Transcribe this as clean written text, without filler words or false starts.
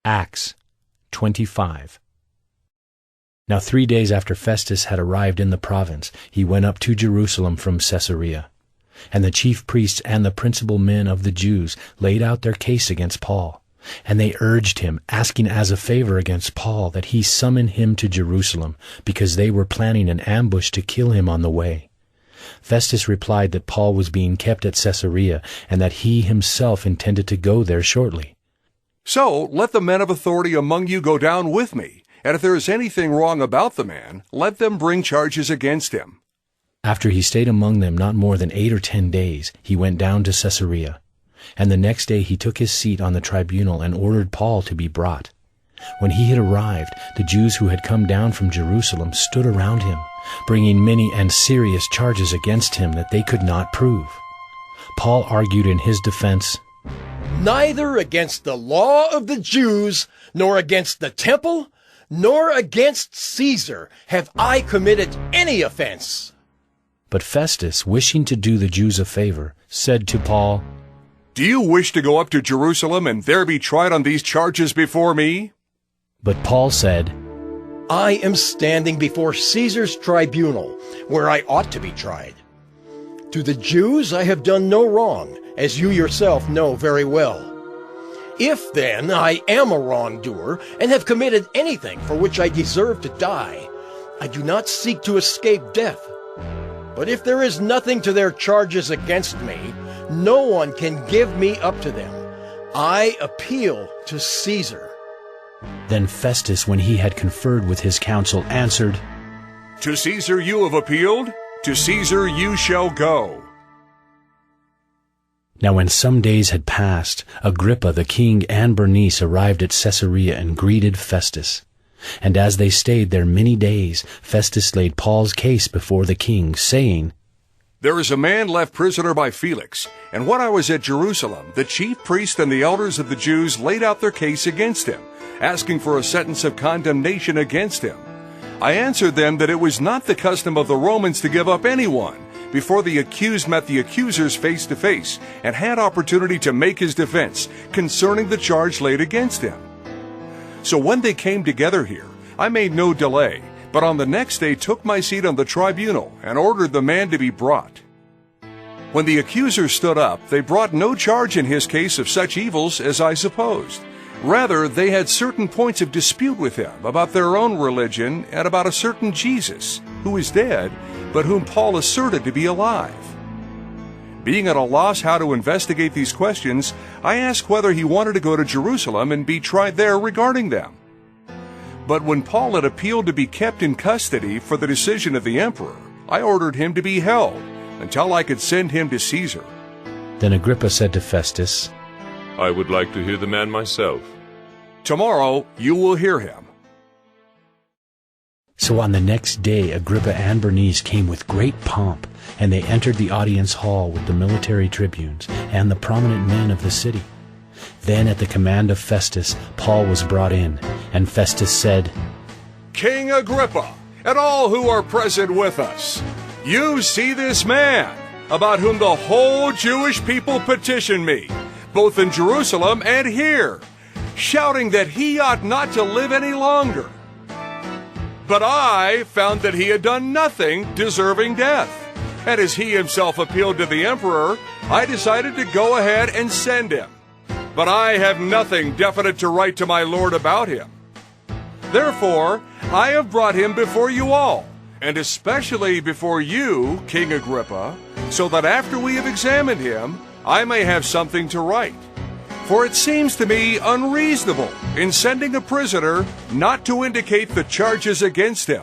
Acts 25. Now 3 days after Festus had arrived in the province, he went up to Jerusalem from Caesarea. And the chief priests and the principal men of the Jews laid out their case against Paul. And they urged him, asking as a favor against Paul that he summon him to Jerusalem, because they were planning an ambush to kill him on the way. Festus replied that Paul was being kept at Caesarea, and that he himself intended to go there shortly. So let the men of authority among you go down with me, and if there is anything wrong about the man, let them bring charges against him. After he stayed among them not more than 8 or 10 days, he went down to Caesarea. And the next day he took his seat on the tribunal and ordered Paul to be brought. When he had arrived, the Jews who had come down from Jerusalem stood around him, bringing many and serious charges against him that they could not prove. Paul argued in his defense, "Neither against the law of the Jews, nor against the temple, nor against Caesar have I committed any offense." But Festus, wishing to do the Jews a favor, said to Paul, "Do you wish to go up to Jerusalem and there be tried on these charges before me?" But Paul said, "I am standing before Caesar's tribunal, where I ought to be tried. To the Jews I have done no wrong, as you yourself know very well. If, then, I am a wrongdoer and have committed anything for which I deserve to die, I do not seek to escape death. But if there is nothing to their charges against me, no one can give me up to them. I appeal to Caesar." Then Festus, when he had conferred with his council, answered, "To Caesar you have appealed, to Caesar you shall go." Now when some days had passed, Agrippa the king and Bernice arrived at Caesarea and greeted Festus. And as they stayed there many days, Festus laid Paul's case before the king, saying, "There is a man left prisoner by Felix, and when I was at Jerusalem, the chief priests and the elders of the Jews laid out their case against him, asking for a sentence of condemnation against him. I answered them that it was not the custom of the Romans to give up anyone before the accused met the accusers face to face and had opportunity to make his defense concerning the charge laid against him. So when they came together here, I made no delay, but on the next day took my seat on the tribunal and ordered the man to be brought. When the accusers stood up, they brought no charge in his case of such evils as I supposed. Rather, they had certain points of dispute with him about their own religion and about a certain Jesus, who is dead, but whom Paul asserted to be alive. Being at a loss how to investigate these questions, I asked whether he wanted to go to Jerusalem and be tried there regarding them. But when Paul had appealed to be kept in custody for the decision of the emperor, I ordered him to be held until I could send him to Caesar." Then Agrippa said to Festus, "I would like to hear the man myself." "Tomorrow you will hear him." So on the next day Agrippa and Bernice came with great pomp, and they entered the audience hall with the military tribunes and the prominent men of the city. Then at the command of Festus, Paul was brought in, and Festus said, "King Agrippa, and all who are present with us, you see this man, about whom the whole Jewish people petitioned me, both in Jerusalem and here, shouting that he ought not to live any longer. But I found that he had done nothing deserving death, and as he himself appealed to the emperor, I decided to go ahead and send him. But I have nothing definite to write to my lord about him. Therefore, I have brought him before you all, and especially before you, King Agrippa, so that after we have examined him, I may have something to write. For it seems to me unreasonable in sending a prisoner not to indicate the charges against him.